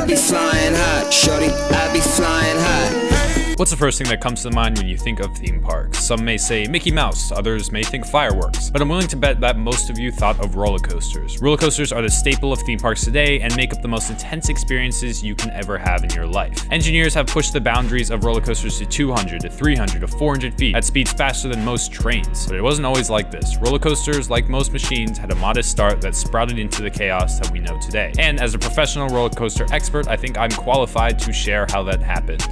I be flying high, shorty, I be flying high. What's the first thing that comes to mind when you think of theme parks? Some may say Mickey Mouse, others may think fireworks, but I'm willing to bet that most of you thought of roller coasters. Roller coasters are the staple of theme parks today and make up the most intense experiences you can ever have in your life. Engineers have pushed the boundaries of roller coasters to 200 to 300 to 400 feet at speeds faster than most trains. But it wasn't always like this. Roller coasters, like most machines, had a modest start that sprouted into the chaos that we know today. And as a professional roller coaster expert, I think I'm qualified to share how that happened.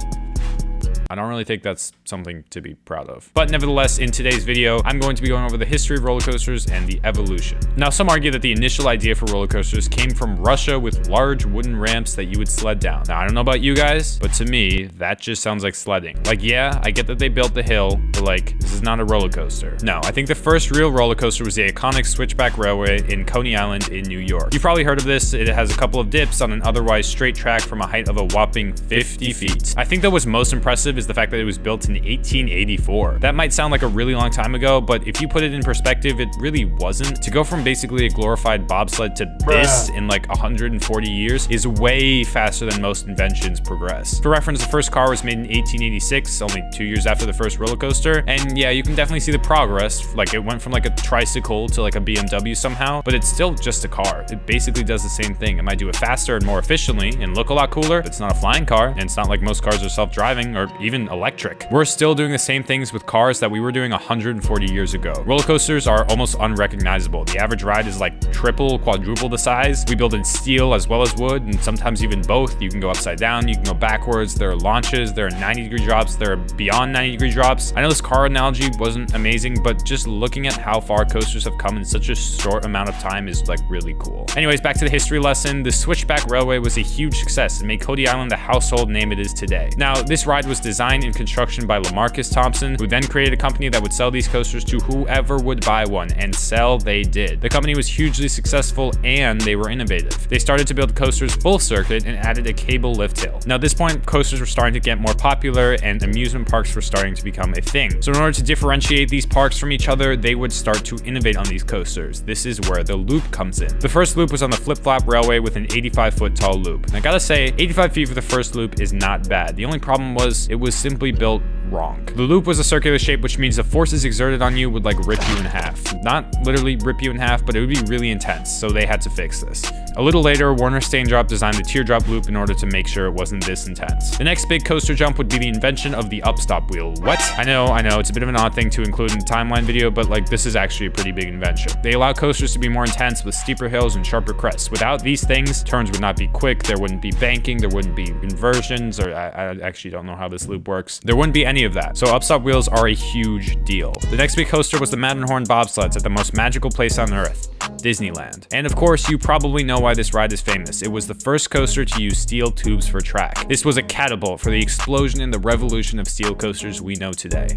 I don't really think that's something to be proud of. But nevertheless, in today's video, I'm going to be going over the history of roller coasters and the evolution. Now, some argue that the initial idea for roller coasters came from Russia with large wooden ramps that you would sled down. Now, I don't know about you guys, but to me, that just sounds like sledding. Like, yeah, I get that they built the hill, but like, this is not a roller coaster. No, I think the first real roller coaster was the iconic Switchback Railway in Coney Island in New York. You've probably heard of this. It has a couple of dips on an otherwise straight track from a height of a whopping 50 feet. I think that what's most impressive is the fact that it was built in 1884. That might sound like a really long time ago, but if you put it in perspective, it really wasn't. To go from basically a glorified bobsled to this in like 140 years is way faster than most inventions progress. For reference, the first car was made in 1886, only 2 years after the first roller coaster. And yeah, you can definitely see the progress. Like, it went from like a tricycle to like a BMW somehow, but it's still just a car. It basically does the same thing. It might do it faster and more efficiently and look a lot cooler, but it's not a flying car, and it's not like most cars are self-driving or even electric. We're still doing the same things with cars that we were doing 140 years ago. Roller coasters are almost unrecognizable. The average ride is like triple, quadruple the size. We build in steel as well as wood, and sometimes even both. You can go upside down, you can go backwards. There are launches, there are 90-degree drops, there are beyond 90-degree drops. I know this car analogy wasn't amazing, but just looking at how far coasters have come in such a short amount of time is like really cool. Anyways, back to the history lesson. The Switchback Railway was a huge success and made Coney Island the household name it is today. Now, this ride was designed and construction by Lamarcus Thompson, who then created a company that would sell these coasters to whoever would buy one, and sell they did. The company was hugely successful and they were innovative. They started to build coasters full circuit and added a cable lift hill. Now, at this point, coasters were starting to get more popular and amusement parks were starting to become a thing. So in order to differentiate these parks from each other, they would start to innovate on these coasters. This is where the loop comes in. The first loop was on the Flip-Flop Railway with an 85-foot tall loop. And I gotta say, 85 feet for the first loop is not bad. The only problem was it was simply built wrong. The loop was a circular shape, which means the forces exerted on you would like rip you in half. Not literally rip you in half, but it would be really intense, so they had to fix this. A little later, Warner Staindrop designed the teardrop loop in order to make sure it wasn't this intense. The next big coaster jump would be the invention of the upstop wheel. What? I know, it's a bit of an odd thing to include in the timeline video, but like, this is actually a pretty big invention. They allow coasters to be more intense with steeper hills and sharper crests. Without these things, turns would not be quick, there wouldn't be banking, there wouldn't be inversions, or I actually don't know how this loop works. There wouldn't be any of that. So upstop wheels are a huge deal. The next big coaster was the Matterhorn bobsleds at the most magical place on earth, Disneyland. And of course, you probably know why this ride is famous. It was the first coaster to use steel tubes for track. This was a catapult for the explosion and the revolution of steel coasters we know today.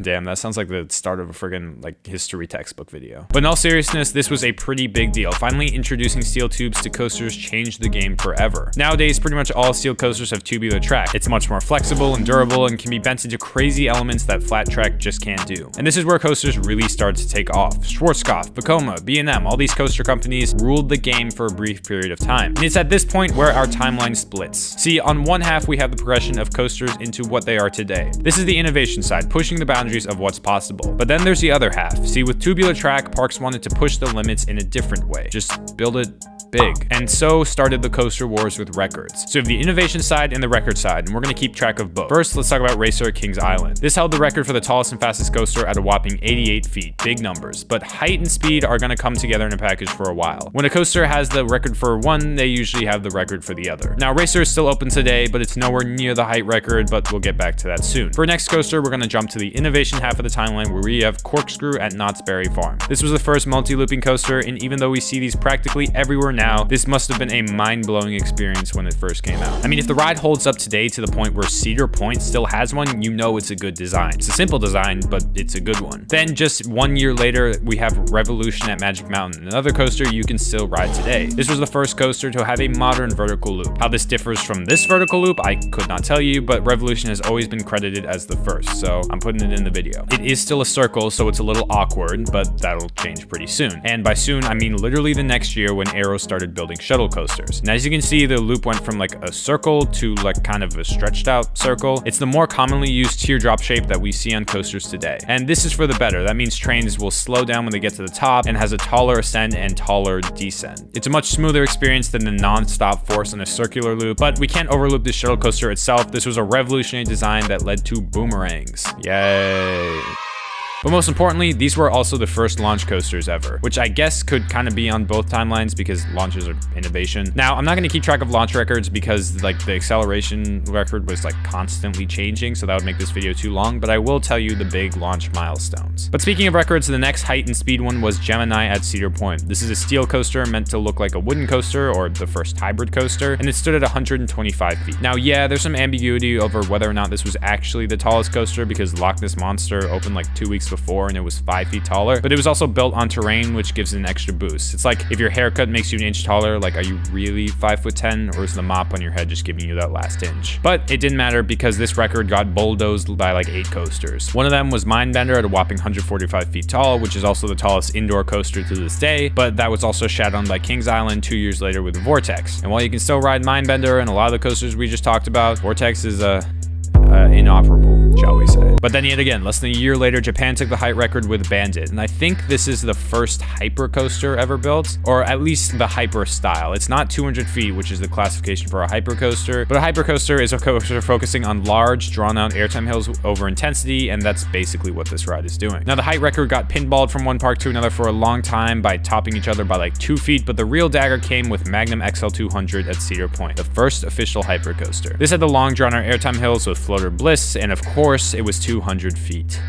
Damn, that sounds like the start of a friggin' like history textbook video. But in all seriousness, this was a pretty big deal. Finally introducing steel tubes to coasters changed the game forever. Nowadays, pretty much all steel coasters have tubular track. It's much more flexible and durable and can be bent into crazy elements that flat track just can't do. And this is where coasters really started to take off. Schwarzkopf, Vekoma, B&M, all these coaster companies ruled the game for a brief period of time. And it's at this point where our timeline splits. See, on one half, we have the progression of coasters into what they are today. This is the innovation side, pushing the boundaries of what's possible. But then there's the other half. See, with tubular track, parks wanted to push the limits in a different way. Just build it big. And so started the coaster wars with records. So you have the innovation side and the record side, and we're gonna keep track of both. First, let's talk about Racer at Kings Island. This held the record for the tallest and fastest coaster at a whopping 88 feet. Big numbers. But height and speed are gonna come together in a package for a while. When a coaster has the record for one, they usually have the record for the other. Now, Racer is still open today, but it's nowhere near the height record, but we'll get back to that soon. For our next coaster, we're gonna jump to the innovation half of the timeline where we have Corkscrew at Knott's Berry Farm. This was the first multi-looping coaster, and even though we see these practically everywhere now, this must have been a mind-blowing experience when it first came out. I mean, if the ride holds up today to the point where Cedar Point still has one, you know it's a good design. It's a simple design, but it's a good one. Then just 1 year later, we have Revolution at Magic Mountain, another coaster you can still ride today. This was the first coaster to have a modern vertical loop. How this differs from this vertical loop, I could not tell you, but Revolution has always been credited as the first, so I'm putting it in the video. It is still a circle, so it's a little awkward, but that'll change pretty soon. And by soon, I mean literally the next year when Aero started started building shuttle coasters. And as you can see, the loop went from like a circle to like kind of a stretched out circle. It's the more commonly used teardrop shape that we see on coasters today. And this is for the better. That means trains will slow down when they get to the top and has a taller ascent and taller descent. It's a much smoother experience than the non-stop force on a circular loop, but we can't overloop the shuttle coaster itself. This was a revolutionary design that led to boomerangs. Yay. But most importantly, these were also the first launch coasters ever, which I guess could kind of be on both timelines because launches are innovation. Now, I'm not going to keep track of launch records because like the acceleration record was like constantly changing, so that would make this video too long, but I will tell you the big launch milestones. But speaking of records, the next height and speed one was Gemini at Cedar Point. This is a steel coaster meant to look like a wooden coaster or the first hybrid coaster, and it stood at 125 feet. Now, yeah, there's some ambiguity over whether or not this was actually the tallest coaster because Loch Ness Monster opened like 2 weeks before and it was 5 feet taller, but it was also built on terrain, which gives it an extra boost. It's like if your haircut makes you an inch taller, like are you really 5'10", or is the mop on your head just giving you that last inch? But it didn't matter because this record got bulldozed by like 8 coasters. One of them was Mindbender at a whopping 145 feet tall, which is also the tallest indoor coaster to this day, but that was also shat on by Kings Island 2 years later with Vortex. And while you can still ride Mindbender and a lot of the coasters we just talked about, Vortex is inoperable, shall we say. But then yet again, less than a year later, Japan took the height record with Bandit, and I think this is the first hyper coaster ever built, or at least the hyper style. It's not 200 feet, which is the classification for a hyper coaster, but a hyper coaster is a coaster focusing on large, drawn-out airtime hills over intensity, and that's basically what this ride is doing. Now, the height record got pinballed from one park to another for a long time by topping each other by like 2 feet, but the real dagger came with Magnum XL 200 at Cedar Point, the first official hyper coaster. This had the long, drawn-out airtime hills with floater bliss, and of course, it was 200 feet.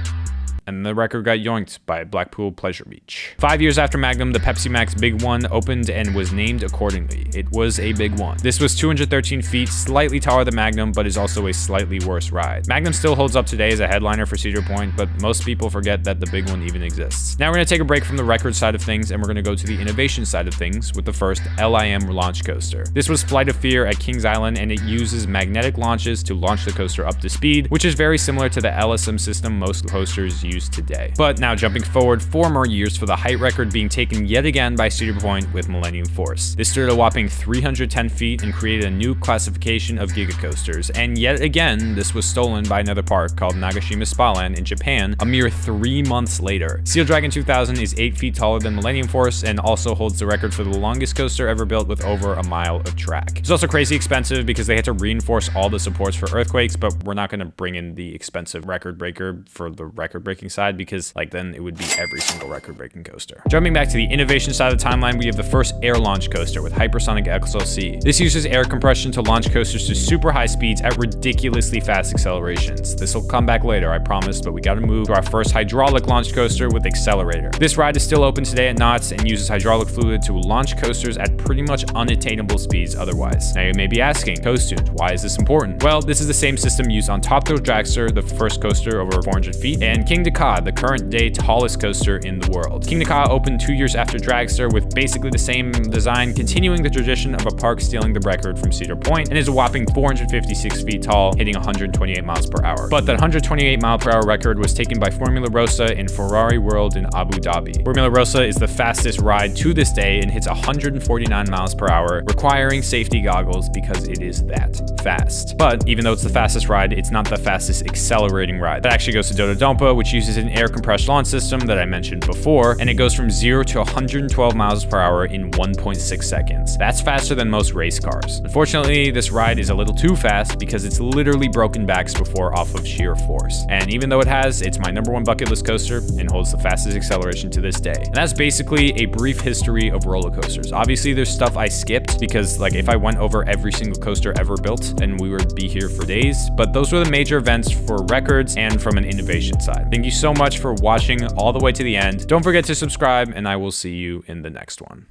And the record got yoinked by Blackpool Pleasure Beach. 5 years after Magnum, the Pepsi Max Big One opened and was named accordingly. It was a big one. This was 213 feet, slightly taller than Magnum, but is also a slightly worse ride. Magnum still holds up today as a headliner for Cedar Point, but most people forget that the Big One even exists. Now we're gonna take a break from the record side of things, and we're gonna go to the innovation side of things with the first LIM launch coaster. This was Flight of Fear at Kings Island, and it uses magnetic launches to launch the coaster up to speed, which is very similar to the LSM system most coasters use today. But now jumping forward 4 more years for the height record being taken yet again by Cedar Point with Millennium Force. This stood at a whopping 310 feet and created a new classification of giga coasters, and yet again this was stolen by another park called Nagashima Spaland in Japan a mere 3 months later. Steel Dragon 2000 is 8 feet taller than Millennium Force and also holds the record for the longest coaster ever built with over a mile of track. It's also crazy expensive because they had to reinforce all the supports for earthquakes, but we're not going to bring in the expensive record breaker for the record breaking side because like then it would be every single record breaking coaster. Jumping back to the innovation side of the timeline, we have the first air launch coaster with Hypersonic XLC. This uses air compression to launch coasters to super high speeds at ridiculously fast accelerations. This will come back later, I promise, but we gotta move to our first hydraulic launch coaster with Accelerator. This ride is still open today at Knott's and uses hydraulic fluid to launch coasters at pretty much unattainable speeds otherwise. Now you may be asking, Coast Tunes, why is this important? Well, this is the same system used on Top Thrill Dragster, the first coaster over 400 feet, and King Dakar, the current day tallest coaster in the world. King Dakar opened 2 years after Dragster with basically the same design, continuing the tradition of a park stealing the record from Cedar Point, and is a whopping 456 feet tall, hitting 128 miles per hour. But that 128 mile per hour record was taken by Formula Rossa in Ferrari World in Abu Dhabi. Formula Rossa is the fastest ride to this day and hits 149 miles per hour, requiring safety goggles because it is that fast. But even though it's the fastest ride, it's not the fastest accelerating ride. That actually goes to Dodonpa, which uses an air compressed launch system that I mentioned before, and it goes from 0 to 112 miles per hour in 1.6 seconds. That's faster than most race cars. Unfortunately, this ride is a little too fast because it's literally broken backs before off of sheer force. And even though it has, it's my #1 bucket list coaster and holds the fastest acceleration to this day. And that's basically a brief history of roller coasters. Obviously, there's stuff I skipped because like if I went over every single coaster ever built, then we would be here for days. But those were the major events for records and from an innovation side. Thank you so much for watching all the way to the end. Don't forget to subscribe, and I will see you in the next one.